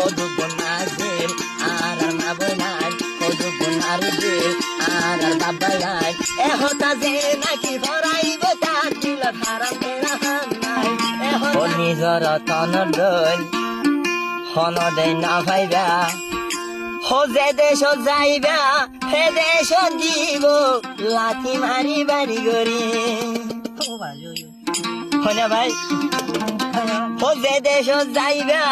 Hodugun azil arar nabunan Hodugun arzil arar babayan Ehota zena ki vorai botat dilat haram terahanai Onizor tonodoi Hono de na bhaiba Hoze desho jaiba he desho jibo Lathi mari bari gori Honya bhai Hoze desho jaiba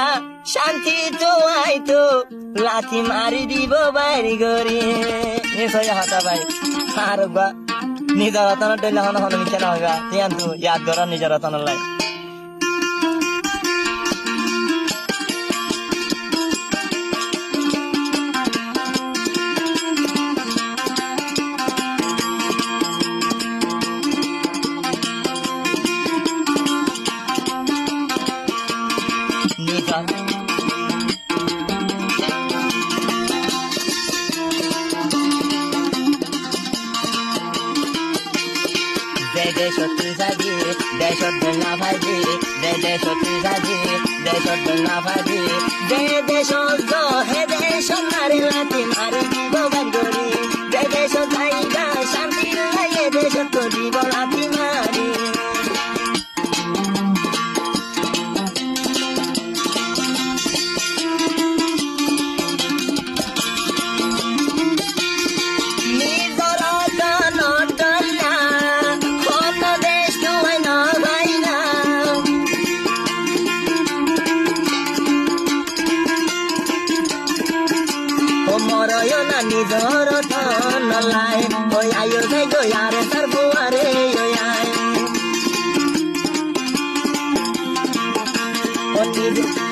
Shanti to aito Lathi mari dibo bari gori Nisoya hata bhai Harba Nijor ratan dele hono hono michana hoiba Tiantu yad gora nijor ratan lai Desho tuzaji, desho dena bhaji, desho tuzaji, desho dena bhaji, desho zo he desho mari lati mari dibo bandori, desho jaiga shanti lage desho to dibo lati mari. Nijor ton lai oi ayo sai go yare sar buare oi ai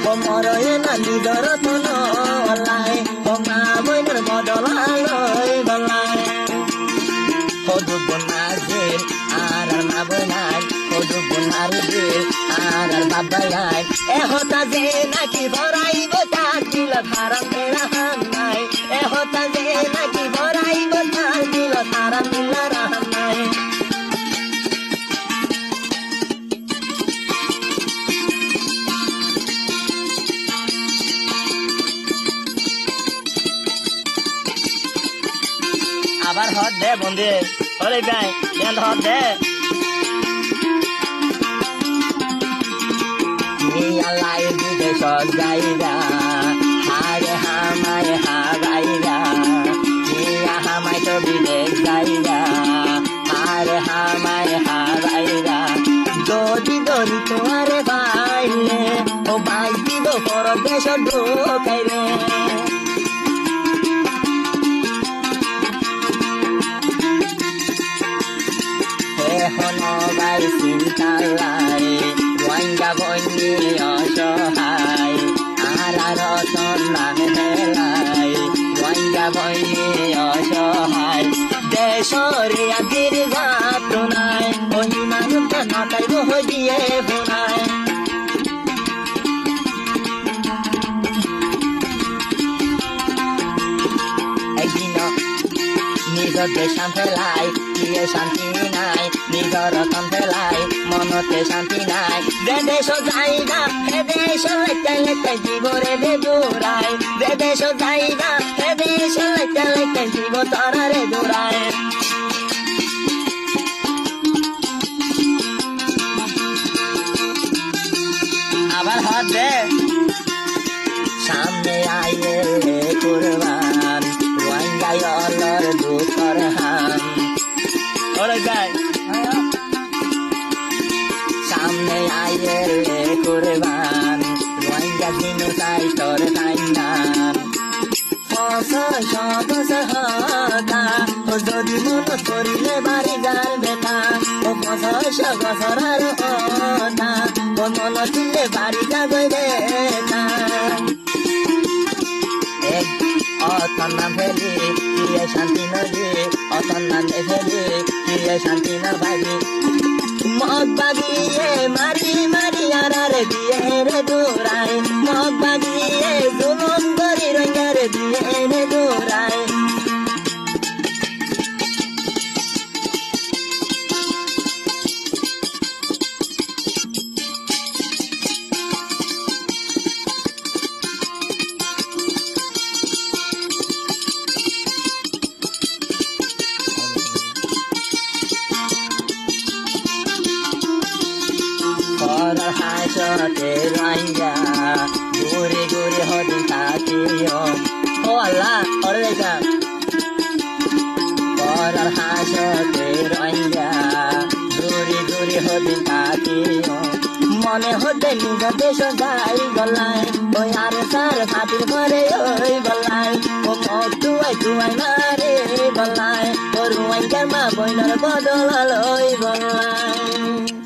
o moro na nijor ton lai o ma boy ner bodolai oi balai hodugun azil arar nabunan hodugun arzil arar babayan ehota zena ki vorai botat dilat haram terahanai ehota zena ki vorai botat dilat haram terahanai আবার হদ দে বন্ধে ওরে ভাই কেন হদ দে নিয়ালাই দিতে সজাইরা হারে হামায় হারাইরা নিয়া হামায় তো বিদেশ যাইরা হারে হামায় হারাইরা যদি দরি তোমারে বাইলে ও বাই দিব পরদেশ ঢোকাইলে Honobai sintalai Wanga bonni অসহায় আরারতন নামে হেলাই Wanga bonni অসহায় দেশরে আদির যাতনায় ওই মানুষটা নাটাই বহিয়ে বোনায় নিজর দেশান ফেলাই প্রিয় শান্তি নাই নিজর রতন ফেলাই মনতে শান্তি নাই যে দেশ যাই না হে দেশ লেখতে লেখতে জীবরে দে দৌড়ায় যে দেশ যাই না হে দেশ লেখতে লেখতে জীব তারারে দৌড়ায় আবার হাত দে সামনে আইলে কুরবান ওয়াঙ্গাই অলর দুকর হান ওরে গায় সামনে আইলে কুরবান ওয়াঙ্গা দিনু তাই তোর তাইনান ফসল সদস হতা ও যদি মন করিলে বাড়ি যার বেটা ও ফসল সগসরার হতা ও মন ছিলে বাড়ি যাবে বেটা অতন্না ফেলি প্রিয় শান্তি নদী অতন্না ফেলি প্রিয় শান্তি না ভাবি মগ বাগিয়ে মারি মারি আরারে দিয়ে রে দৌড়ায় মগ বাগিয়ে জুলুম করি রঙারে দিয়ে রে দৌড়ায় পরার হাসতে রাইয়া ঘুরে ঘুরে হদিন থাকিও ও আল্লাহ ওরে দেখা পরার হাসতে রাইয়া ঘুরে ঘুরে হদিন থাকিও মনে হতে নিজ দেশ যাই গলাই ওই আর সার খাতির করে ওই গলাই ও মতুয়াই তুয়াই না রে গলাই ও রুয়াই জামা বইনার বদলাল ওই গলাই